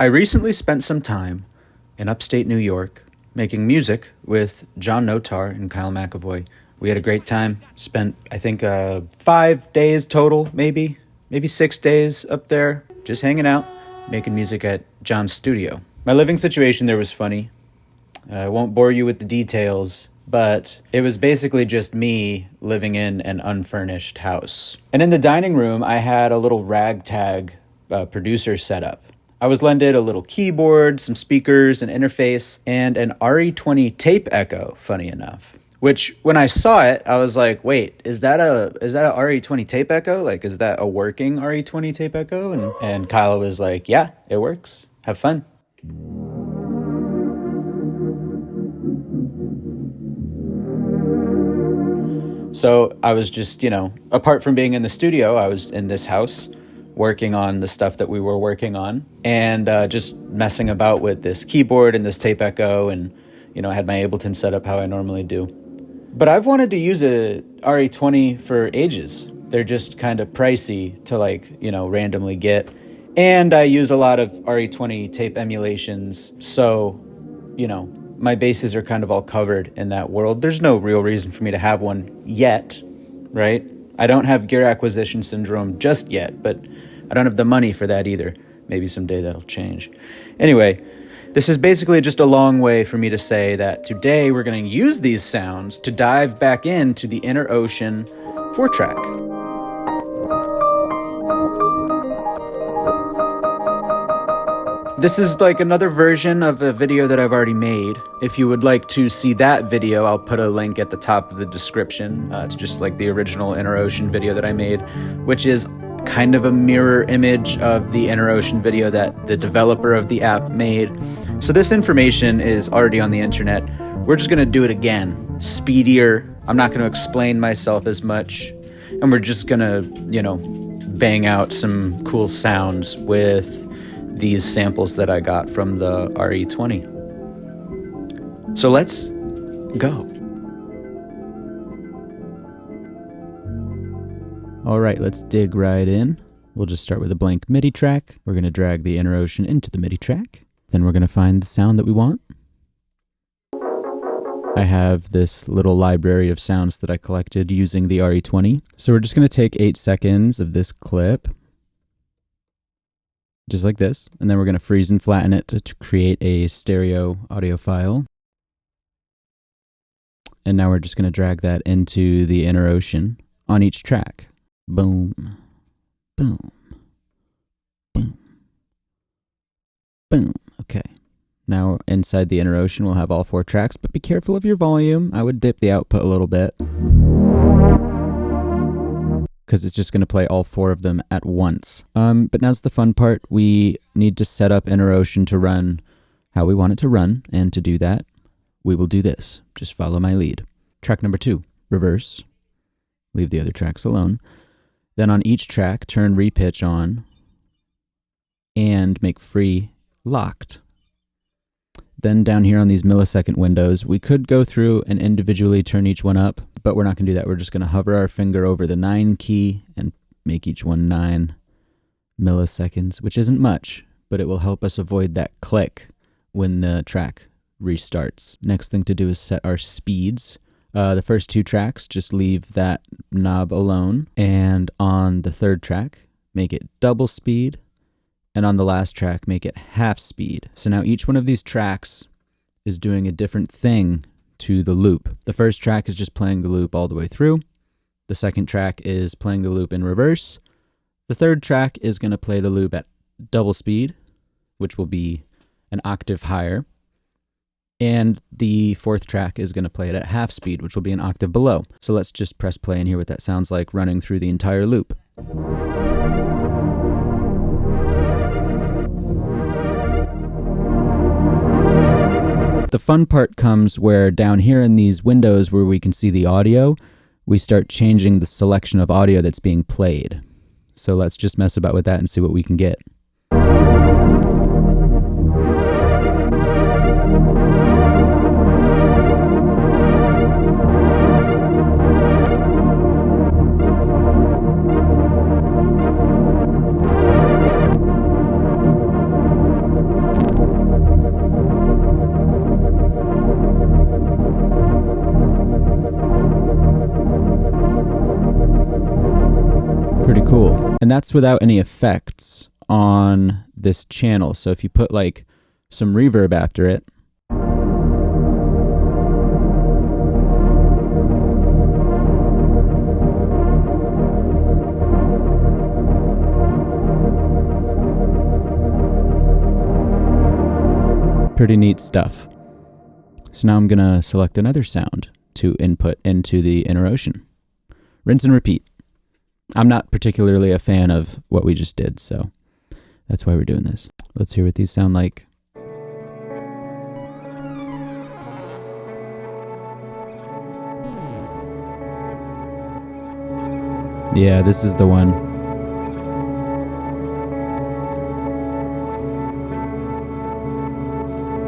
I recently spent some time in upstate New York making music with John Notar and Kyle McAvoy. We had a great time. Spent, I think, 5 days total, maybe 6 days up there, just hanging out, making music at John's studio. My living situation there was funny. I won't bore you with the details, but it was basically just me living in an unfurnished house. And in the dining room, I had a little ragtag producer setup. I was lended a little keyboard, some speakers, an interface, and an RE-20 tape echo, funny enough. Which, when I saw it, I was like, wait, is that a RE-20 tape echo? Like, is that a working RE-20 tape echo? And Kyle was like, yeah, it works. Have fun. So I was just, apart from being in the studio, I was in this house working on the stuff that we were working on and just messing about with this keyboard and this tape echo and, I had my Ableton set up how I normally do. But I've wanted to use a RE-20 for ages. They're just kind of pricey to randomly get. And I use a lot of RE-20 tape emulations. So, my bases are kind of all covered in that world. There's no real reason for me to have one yet, right? I don't have gear acquisition syndrome just yet, but I don't have the money for that either. Maybe someday that'll change. Anyway, this is basically just a long way for me to say that today we're going to use these sounds to dive back into the Inner Ocean 4-track. This is like another version of a video that I've already made. If you would like to see that video, I'll put a link at the top of the description. It's just like the original Inner Ocean video that I made, which is kind of a mirror image of the Inner Ocean video that the developer of the app made. So this information is already on the internet. We're just going to do it again, speedier. I'm not going to explain myself as much. And we're just going to, bang out some cool sounds with these samples that I got from the RE-20. So let's go. All right, let's dig right in. We'll just start with a blank MIDI track. We're going to drag the Inner Ocean into the MIDI track. Then we're going to find the sound that we want. I have this little library of sounds that I collected using the RE-20. So we're just going to take 8 seconds of this clip, just like this, and then we're going to freeze and flatten it to create a stereo audio file. And now we're just going to drag that into the Inner Ocean on each track. Boom, boom, boom, boom. Okay. Now inside the Inner Ocean we'll have all 4 tracks, but be careful of your volume. I would dip the output a little bit, because it's just going to play all 4 of them at once. But now's the fun part. We need to set up Inner Ocean to run how we want it to run, and to do that, we will do this. Just follow my lead. Track number 2, reverse. Leave the other tracks alone. Then on each track, turn repitch on and make free locked. Then down here on these millisecond windows, we could go through and individually turn each one up, but we're not going to do that. We're just going to hover our finger over the 9 key and make each one 9 milliseconds, which isn't much, but it will help us avoid that click when the track restarts. Next thing to do is set our speeds. The first 2 tracks, just leave that knob alone. And on the 3rd track, make it double speed. And on the last track, make it half speed. So now each one of these tracks is doing a different thing to the loop. The first track is just playing the loop all the way through. The second track is playing the loop in reverse. The 3rd track is going to play the loop at double speed, which will be an octave higher. And the 4th track is going to play it at half speed, which will be an octave below. So let's just press play and hear what that sounds like running through the entire loop. The fun part comes where down here in these windows where we can see the audio, we start changing the selection of audio that's being played. So let's just mess about with that and see what we can get. that's without any effects on this channel. So if you put like some reverb after it, pretty neat stuff. So now I'm gonna select another sound to input into the inner ocean. Rinse and repeat. I'm not particularly a fan of what we just did, so that's why we're doing this. Let's hear what these sound like. Yeah, this is the one.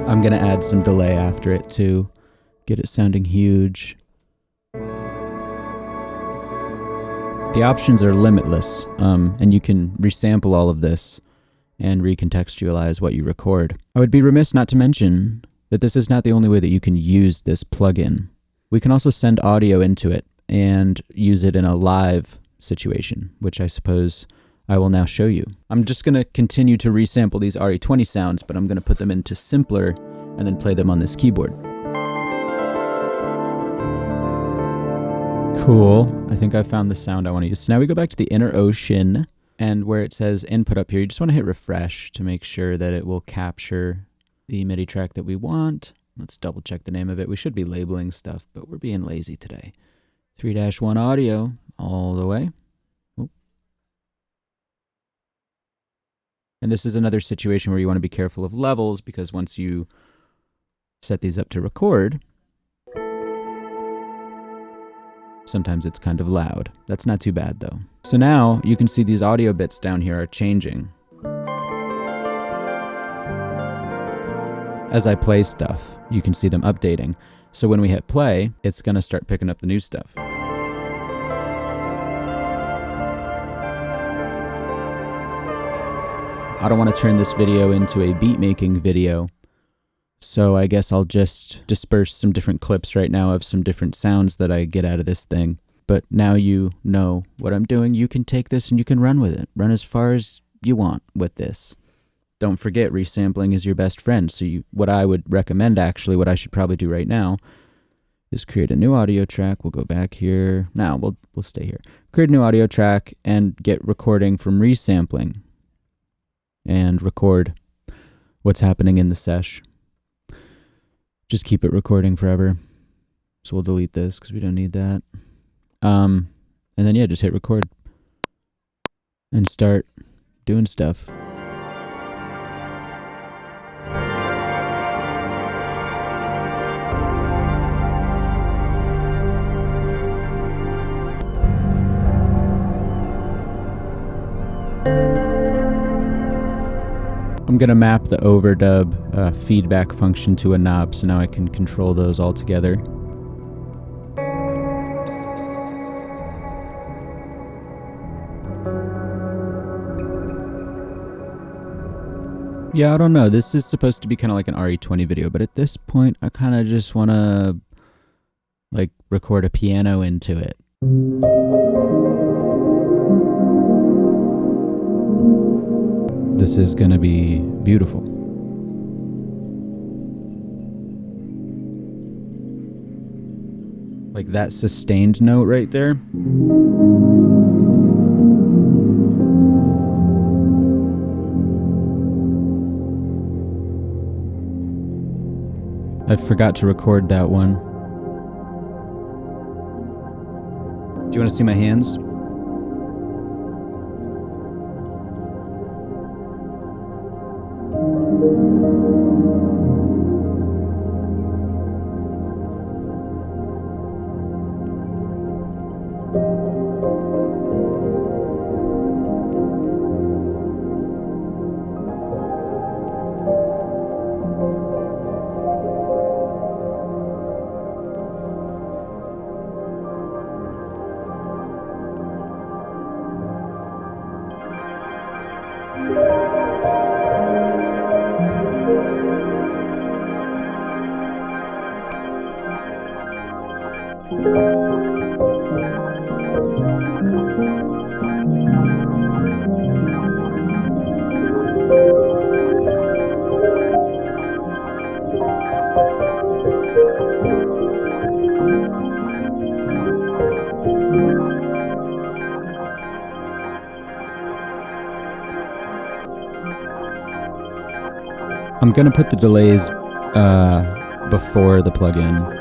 I'm gonna add some delay after it to get it sounding huge. The options are limitless, and you can resample all of this and recontextualize what you record. I would be remiss not to mention that this is not the only way that you can use this plugin. We can also send audio into it and use it in a live situation, which I suppose I will now show you. I'm just going to continue to resample these RE-20 sounds, but I'm going to put them into simpler and then play them on this keyboard. Cool. I think I found the sound I want to use. So now we go back to the inner ocean, and where it says input up here, you just want to hit refresh to make sure that it will capture the MIDI track that we want. Let's double check the name of it. We should be labeling stuff, but we're being lazy today. 3-1 audio all the way. And this is another situation where you want to be careful of levels, because once you set these up to record, sometimes it's kind of loud. That's not too bad though. So now you can see these audio bits down here are changing as I play stuff. You can see them updating. So when we hit play, it's going to start picking up the new stuff. I don't want to turn this video into a beat making video, so I guess I'll just disperse some different clips right now of some different sounds that I get out of this thing. But now you know what I'm doing. You can take this and you can run with it. Run as far as you want with this. Don't forget, resampling is your best friend. So what I would recommend, actually, what I should probably do right now, is create a new audio track. We'll go back here. Now we'll stay here. Create a new audio track and get recording from resampling. And record what's happening in the SESH. Just keep it recording forever. So we'll delete this because we don't need that. And then yeah, just hit record and start doing stuff. I'm going to map the overdub feedback function to a knob, so now I can control those all together. Yeah, I don't know. This is supposed to be kind of like an RE-20 video, but at this point, I kind of just want to like record a piano into it. This is going to be beautiful. Like that sustained note right there. I forgot to record that one. Do you want to see my hands? I'm going to put the delays before the plugin.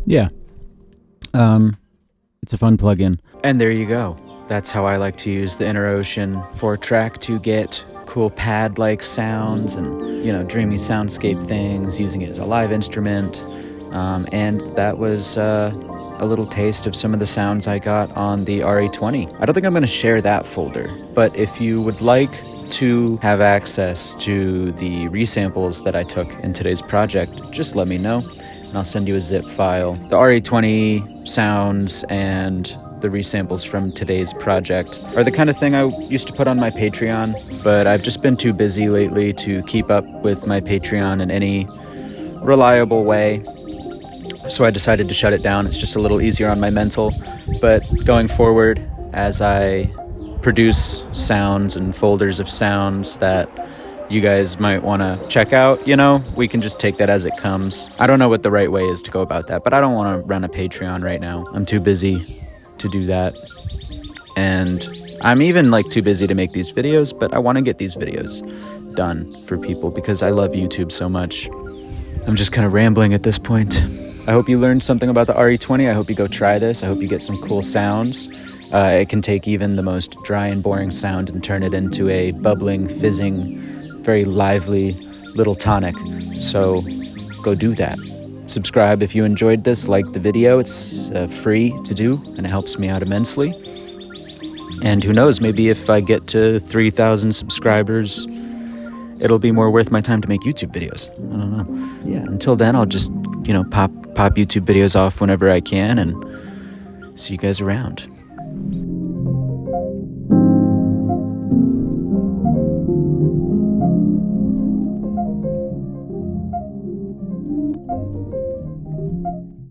Yeah. It's a fun plugin. And there you go. That's how I like to use the InterOcean 4-track to get cool pad-like sounds and, you know, dreamy soundscape things, using it as a live instrument. And that was a little taste of some of the sounds I got on the RE-20. I don't think I'm going to share that folder, but if you would like to have access to the resamples that I took in today's project, just let me know, and I'll send you a zip file. The RE-20 sounds and the resamples from today's project are the kind of thing I used to put on my Patreon, but I've just been too busy lately to keep up with my Patreon in any reliable way. So I decided to shut it down. It's just a little easier on my mental. But going forward, as I produce sounds and folders of sounds that you guys might want to check out, you know, we can just take that as it comes. I don't know what the right way is to go about that, but I don't want to run a Patreon right now. I'm too busy to do that. And I'm even too busy to make these videos, but I want to get these videos done for people because I love YouTube so much. I'm just kind of rambling at this point. I hope you learned something about the RE-20. I hope you go try this. I hope you get some cool sounds. It can take even the most dry and boring sound and turn it into a bubbling, fizzing, very lively little tonic. So go do that. Subscribe if you enjoyed this. Like the video. It's free to do, and it helps me out immensely. And who knows, maybe if I get to 3,000 subscribers, it'll be more worth my time to make YouTube videos. I don't know. Yeah. Until then, I'll just, pop YouTube videos off whenever I can, and see you guys around.